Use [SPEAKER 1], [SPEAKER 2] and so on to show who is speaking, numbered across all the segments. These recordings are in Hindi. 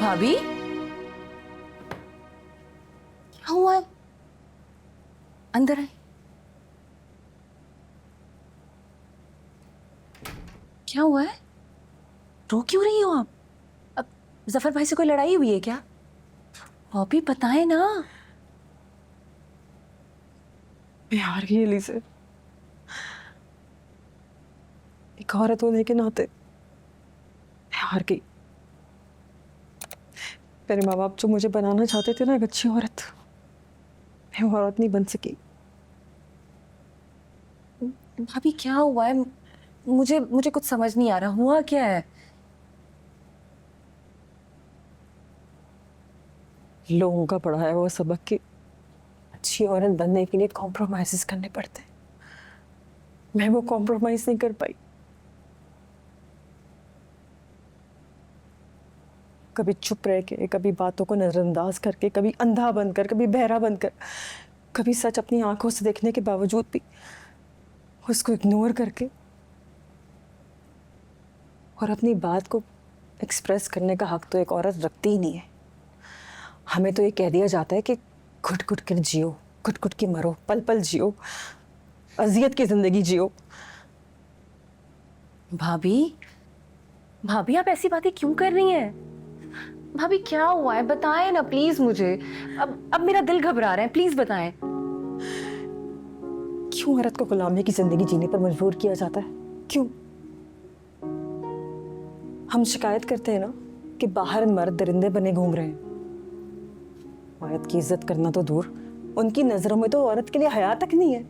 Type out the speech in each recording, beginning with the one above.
[SPEAKER 1] भाभी, क्या हुआ है? अंदर है। क्या हुआ है? रो क्यों रही हो आप? अब जफर भाई से कोई लड़ाई हुई है क्या? भाभी बताएं ना।
[SPEAKER 2] मैं हार गई अली से। एक औरत होने के नाते मैं हार गई। मेरे माँ बाप जो मुझे बनाना चाहते थे ना एक अच्छी औरत, मैं वो औरत नहीं बन सकी।
[SPEAKER 1] भाभी क्या हुआ है? मुझे मुझे कुछ समझ नहीं आ रहा, हुआ क्या है?
[SPEAKER 2] लोगों का पढ़ा है वो सबक कि अच्छी औरत बनने के लिए कॉम्प्रोमाइजेस करने पड़ते हैं। मैं वो कॉम्प्रोमाइज नहीं कर पाई। कभी चुप रह के, कभी बातों को नजरअंदाज करके, कभी अंधा बनकर, कभी बहरा बनकर, कभी सच अपनी आंखों से देखने के बावजूद भी उसको इग्नोर करके और अपनी बात को एक्सप्रेस करने का हक तो एक औरत रखती ही नहीं है। हमें तो ये कह दिया जाता है कि घुट घुट कर जियो, घुट घुट के मरो, पल पल जियो, अजियत की जिंदगी जियो।
[SPEAKER 1] भाभी, भाभी आप ऐसी बातें क्यों कर रही हैं? भाभी क्या हुआ है, बताएं ना प्लीज मुझे। अब मेरा दिल घबरा रहा है, प्लीज बताएं।
[SPEAKER 2] क्यों औरत को गुलामी की जिंदगी जीने पर मजबूर किया जाता है? क्यों? हम शिकायत करते हैं ना कि बाहर मर्द दरिंदे बने घूम रहे हैं। औरत की इज्जत करना तो दूर, उनकी नजरों में तो औरत के लिए हया तक नहीं है।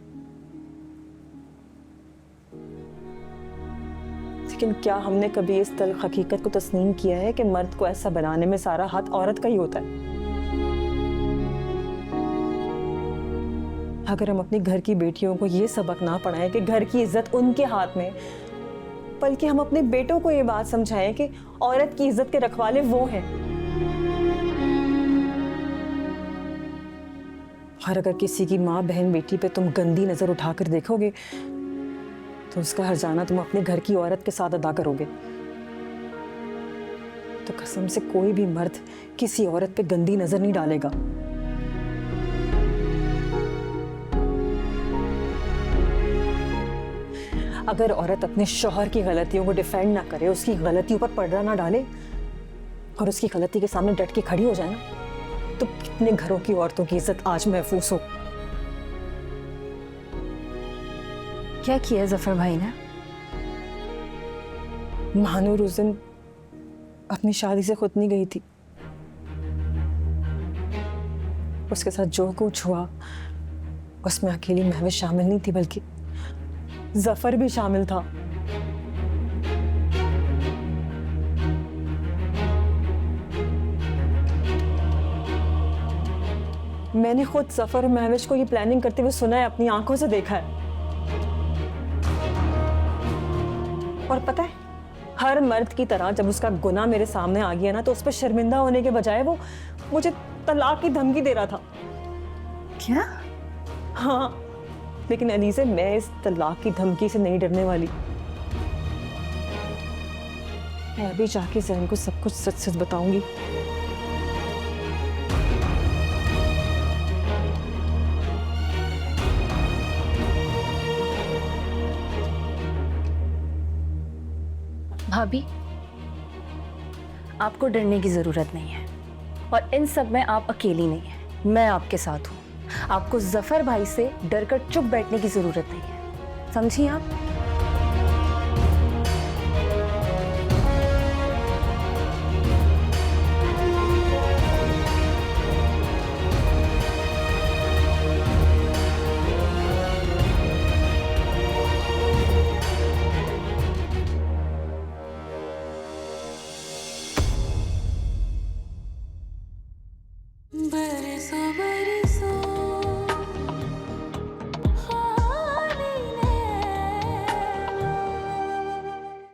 [SPEAKER 2] लेकिन क्या हमने कभी इस तल्ख हकीकत को तस्लीम किया है कि मर्द को ऐसा बनाने में सारा हाथ औरत का ही होता है? अगर हम अपनी घर की बेटियों को ये सबक ना पढ़ाएं कि घर की इज्जत उनके हाथ में, बल्कि हम अपने बेटों को ये बात समझाएं कि औरत की इज्जत के रखवाले वो हैं। और अगर किसी की माँ बहन बेटी पे तुम गंदी नजर उठाकर देखोगे तो उसका हर्जाना तुम अपने घर की औरत के साथ अदा करोगे। तो कसम से कोई भी मर्द किसी औरत पे गंदी नजर नहीं डालेगा। अगर औरत अपने शौहर की गलतियों को डिफेंड ना करे, उसकी गलतियों पर पर्दा ना डाले और उसकी गलती के सामने डट के खड़ी हो जाए ना, तो कितने घरों की औरतों की इज्जत आज महफूज हो।
[SPEAKER 1] क्या किया जफर भाई ने?
[SPEAKER 2] महानूर उस दिन अपनी शादी से खुद नहीं गई थी। उसके साथ जो कुछ हुआ उसमें अकेली महविश शामिल नहीं थी, बल्कि जफर भी शामिल था। मैंने खुद जफर और महविश को ये प्लानिंग करते हुए सुना है, अपनी आंखों से देखा है। और पता है, हर मर्द की तरह जब उसका गुनाह मेरे सामने आ गया ना, तो उस पर शर्मिंदा होने के बजाय वो मुझे तलाक की धमकी दे रहा था।
[SPEAKER 1] क्या?
[SPEAKER 2] हाँ, लेकिन अलीज़े, मैं इस तलाक की धमकी से नहीं डरने वाली। मैं अभी जाके ज़हन को सब कुछ सच सच बताऊंगी।
[SPEAKER 1] भाभी, आपको डरने की जरूरत नहीं है और इन सब में आप अकेली नहीं हैं, मैं आपके साथ हूँ। आपको जफर भाई से डरकर चुप बैठने की जरूरत नहीं है, समझी आप?
[SPEAKER 3] बरसों बरस